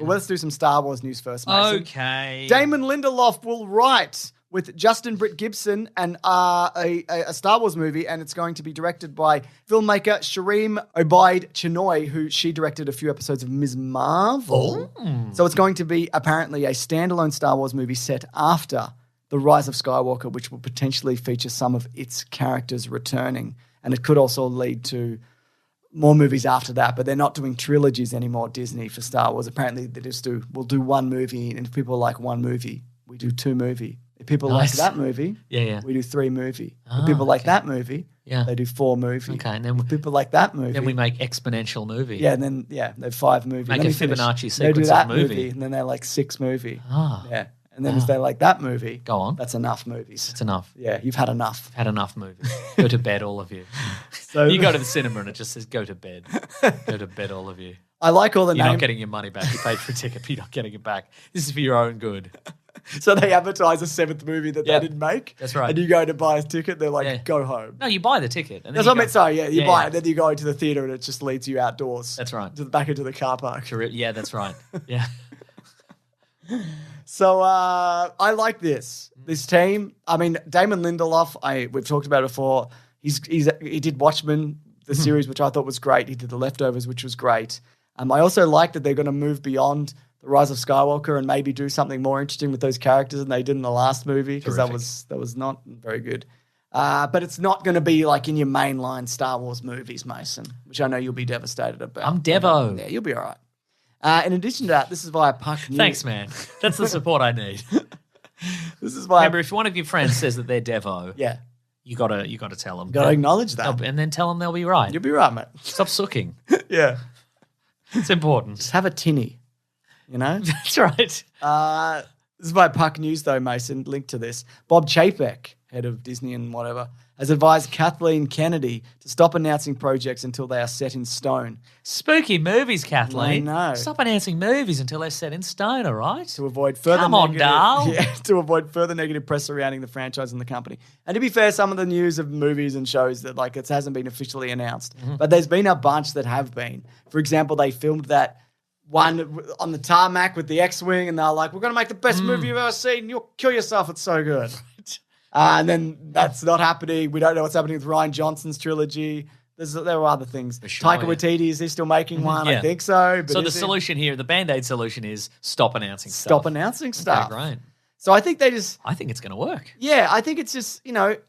let's do some Star Wars news first, Mason. Okay. Damon Lindelof will write with Justin Britt Gibson and a Star Wars movie, and it's going to be directed by filmmaker Shireen Obaid Chinoy, who she directed a few episodes of Ms. Marvel. Oh. So it's going to be apparently a standalone Star Wars movie set after The Rise of Skywalker, which will potentially feature some of its characters returning. And it could also lead to more movies after that, but they're not doing trilogies anymore, Disney, for Star Wars. Apparently they we'll do one movie, and if people like one movie, we do two movie. If people like that movie, we do three movie. If people like that movie, they do four movie. Okay, and then if people like that movie, then we make exponential movie. Yeah, and then they're five movie. Make a Fibonacci sequence they do of that movie, and then they're like six movie. Ah, yeah, and then if they like that movie, go on. That's enough movies. It's enough. Yeah, you've had enough. Had enough movies. Go to bed, all of you. So you go to the cinema and it just says go to bed. Go to bed, all of you. I like all the You're names. not getting your money back. You paid for a ticket, but you're not getting it back. This is for your own good. So they advertise a seventh movie that they didn't make. That's right. And you go to buy a ticket, they're like, go home. No, you buy the ticket. And then That's what I meant. Sorry, you buy it, then you go into the theatre and it just leads you outdoors. That's right. Back into the car park. Yeah, that's right. Yeah. So I like this team. I mean, Damon Lindelof, we've talked about it before. He did Watchmen, the series, which I thought was great. He did The Leftovers, which was great. I also like that they're going to move beyond The Rise of Skywalker and maybe do something more interesting with those characters than they did in the last movie, because that was not very good. But it's not going to be like in your mainline Star Wars movies, Mason, which I know you'll be devastated about. I'm Devo. Yeah, you'll be all right. In addition to that, this is via Puck News. Thanks, man. That's the support I need. This is why. Remember, if one of your friends says that they're Devo, you gotta tell them. Got to acknowledge that, and then tell them they'll be right. You'll be right, mate. Stop sooking. Yeah, it's important. Just have a tinny. You know, that's right. This is by Puck News, though, Mason. Link to this. Bob Chapek, head of Disney and whatever, has advised Kathleen Kennedy to stop announcing projects until they are set in stone. Spooky movies, Kathleen. I know. Stop announcing movies until they're set in stone, all right? To avoid further to avoid further negative press surrounding the franchise and the company. And to be fair, some of the news of movies and shows that it hasn't been officially announced, but there's been a bunch that have been. For example, they filmed that one on the tarmac with the X-Wing, and they're like, we're going to make the best movie you've ever seen. You'll kill yourself. It's so good. And then that's not happening. We don't know what's happening with Rian Johnson's trilogy. There are other things. Sure, Taika Waititi, is he still making one? I think so. But so the solution here, the Band-Aid solution is stop announcing stuff. Stop announcing stuff. Okay, great. So I think I think it's going to work. Yeah, I think it's just, and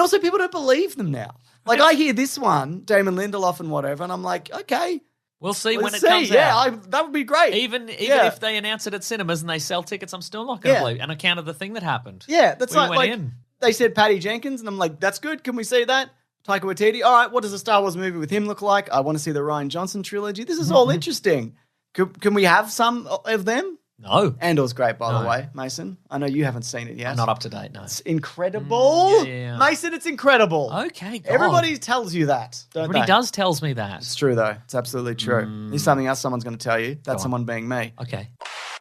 also people don't believe them now. Like I hear this one, Damon Lindelof and whatever, and I'm like, okay. We'll see when it comes out. Yeah, that would be great. Even if they announce it at cinemas and they sell tickets, I'm still not going to believe. On account of the thing that happened. Yeah, that's we went in. They said Patty Jenkins, and I'm like, that's good. Can we see that? Taika Waititi. All right, what does a Star Wars movie with him look like? I want to see the Rian Johnson trilogy. This is all interesting. Can we have some of them? No. Andor's great, by the way, Mason. I know you haven't seen it yet. I'm not up to date, no. It's incredible. Mason, it's incredible. Okay, God. Everybody tells you that, don't Everybody they? tells me that. It's true, though. It's absolutely true. Here's something else someone's going to tell you. That's someone being me. Okay.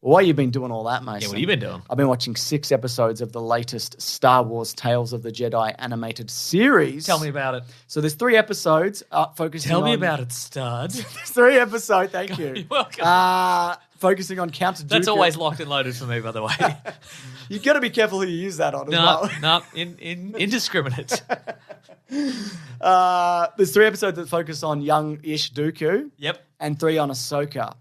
Well, while you've been doing all that, Mason. Yeah, what have you been doing? I've been watching 6 episodes of the latest Star Wars Tales of the Jedi animated series. Tell me about it. So there's 3 episodes focusing on... Tell me about it, stud. There's 3 episodes, thank you. You're welcome. Focusing on Count Dooku. That's always locked and loaded for me, by the way. You've got to be careful who you use that on as well. No, indiscriminate. There's 3 episodes that focus on young-ish Dooku. Yep. And 3 on Ahsoka.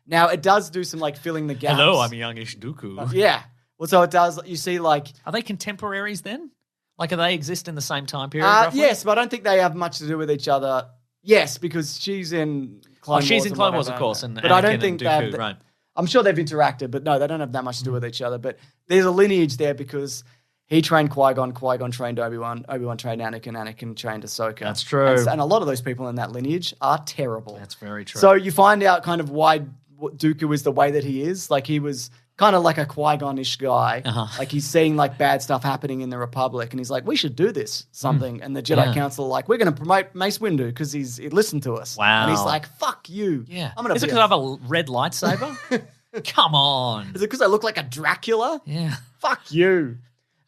Now, it does do some, filling the gaps. Hello, I'm a youngish Dooku. Yeah. Well, so it does, you see, Are they contemporaries then? Do they exist in the same time period, roughly? Yes, but I don't think they have much to do with each other. Yes, because she's in Clone Wars. She's in Clone Wars, of course. But I don't think Dooku, right. I'm sure they've interacted, but no, they don't have that much to do with each other. But there's a lineage there because he trained Qui-Gon, Qui-Gon trained Obi-Wan, Obi-Wan trained Anakin, Anakin trained Ahsoka. That's true. And a lot of those people in that lineage are terrible. That's very true. So you find out kind of why Dooku is the way that he is. He was kind of like a Qui-Gon-ish guy. Uh-huh. He's seeing bad stuff happening in the Republic, and he's like, we should do this something. And the Jedi Council are like, we're going to promote Mace Windu because he listened to us. Wow. And he's like, fuck you. Yeah. Is it because I have a red lightsaber? Come on. Is it because I look like a Dracula? Yeah. Fuck you.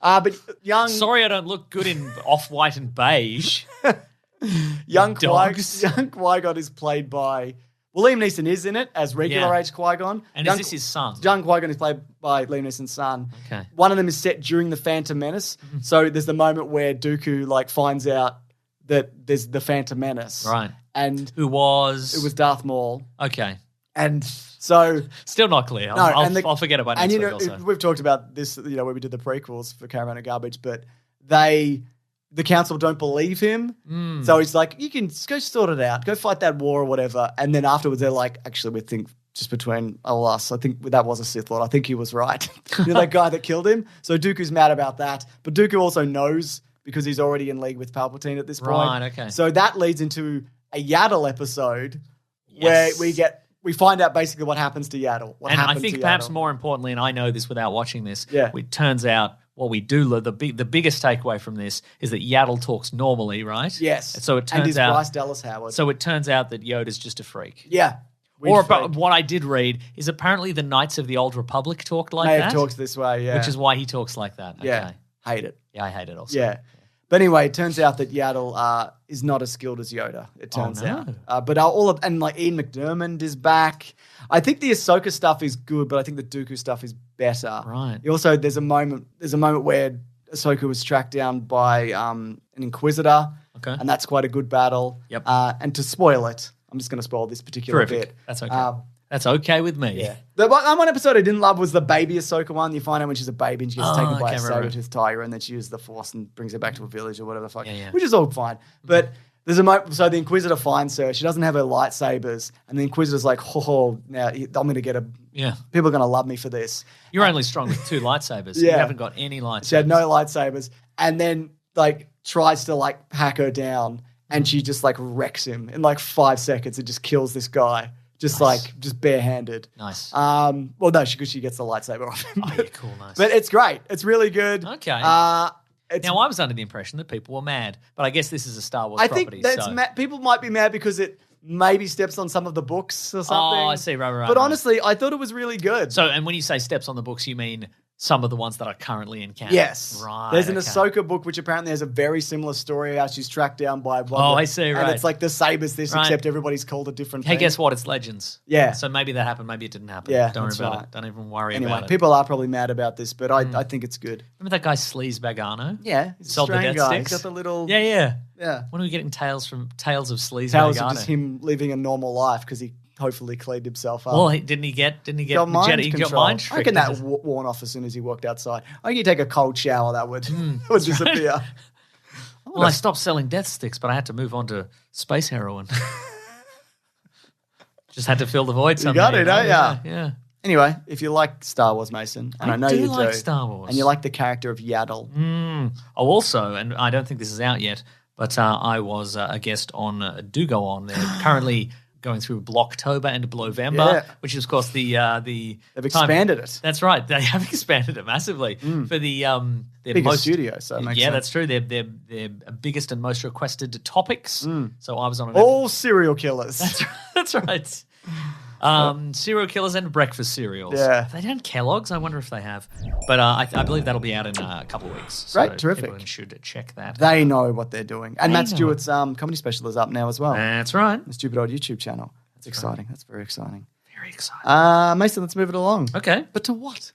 But young... Sorry I don't look good in off-white and beige. young Qui-Gon is played by Liam Neeson is in it as regular Yeah. age Qui-Gon. And is this his son? Young Qui-Gon is played by Liam Neeson's son. Okay. One of them is set during the Phantom Menace. So there's the moment where Dooku like finds out that there's the Phantom Menace. Right. And Who was? it was Darth Maul. Okay. And so Still not clear. No, I'll forget about and next you week know, also. we've talked about this, when we did the prequels for Caravan of Garbage, but the council don't believe him. So he's like, you can go sort it out, go fight that war or whatever. And then afterwards they're like, actually, we think just between all us, I think that was a Sith Lord. I think he was right. That guy that killed him. So Dooku's mad about that. But Dooku also knows because he's already in league with Palpatine at this point. Right, okay. So that leads into a Yaddle episode where we find out basically what happens to Yaddle. And I think perhaps more importantly, and I know this without watching this, it turns out what we do learn, the biggest takeaway from this is that Yaddle talks normally, right? Yes. So it turns out Bryce Dallas Howard. So it turns out that Yoda's just a freak. Yeah. What I did read is apparently the Knights of the Old Republic talked like that. May have talked this way, yeah. Which is why he talks like that. Okay. Yeah. Hate it. Yeah, I hate it also. Yeah. But anyway, it turns out that Yaddle is not as skilled as Yoda. It turns out. But like Ian McDiarmid is back. I think the Ahsoka stuff is good, but I think the Dooku stuff is better. Right. Also, there's a moment where Ahsoka was tracked down by an Inquisitor. Okay. And that's quite a good battle. Yep. And to spoil it, I'm just going to spoil this particular bit. That's okay. That's okay with me. Yeah. The one episode I didn't love was the baby Ahsoka one. You find out when she's a baby and she gets taken by a saber-toothed tiger and then she uses the Force and brings her back to a village or whatever the fuck. Yeah. Which is all fine. But there's a moment, so the Inquisitor finds her. She doesn't have her lightsabers. And the Inquisitor's like, now I'm going to get a... Yeah. People are going to love me for this. You're only strong with 2 lightsabers. Yeah. You haven't got any lightsabers. She had no lightsabers. And then tries to hack her down and she just wrecks him in 5 seconds and just kills this guy. Just just barehanded. Nice. Well, no, because she gets the lightsaber off him. Oh, yeah, cool, nice. But it's great. It's really good. Okay. Now I was under the impression that people were mad, but I guess this is a Star Wars I property. think that's people might be mad because it maybe steps on some of the books or something. Oh, I see. Right. But honestly, I thought it was really good. So, and when you say steps on the books, you mean some of the ones that are currently in canon? Yes. Right. There's an Ahsoka book which apparently has a very similar story how she's tracked down by one. Oh, I see, right. And it's like the sabers this, except everybody's called a different thing. Hey, guess what? It's Legends. Yeah. So maybe that happened. Maybe it didn't happen. Yeah, Don't worry that's about right. it. Don't even worry Anyway, about it. people are probably mad about this, but I think it's good. Remember that guy Sleaze Bagano? Yeah. He's a Sold the strange death guy. sticks? He's got the little... Yeah. Yeah. When are we getting tales of Sleaze Tales Bagano? of just him living a normal life because he hopefully cleaned himself up. Well, didn't he get got mind Jedi? He got control. mind I reckon tricked. that worn off as soon as he walked outside. I think you take a cold shower, that would disappear. Well, I stopped selling death sticks, but I had to move on to space heroin. Just had to fill the void somehow. got it, don't ya? Yeah. Anyway, if you like Star Wars, Mason, and I know you do, like Star Wars. and you like the character of Yaddle, Oh, also, and I don't think this is out yet, but I was a guest on Do Go On. They're currently going through Blocktober and Blowvember, which is, of course, they've expanded it. That's right. They have expanded it massively for the their biggest most studio. So it makes sense. that's true. Their biggest and most requested topics. So I was on all serial killers. That's right. Serial killers and breakfast cereals. Yeah. Have they done Kellogg's? I wonder if they have. But I believe that'll be out in a couple of weeks. So Great, terrific. Everyone should check that. They know what they're doing. And They Matt know. Stewart's comedy special is up now as well. That's right. The Stupid Old YouTube channel. That's exciting. That's very exciting. Very exciting. Mason, let's move it along. Okay. But to what?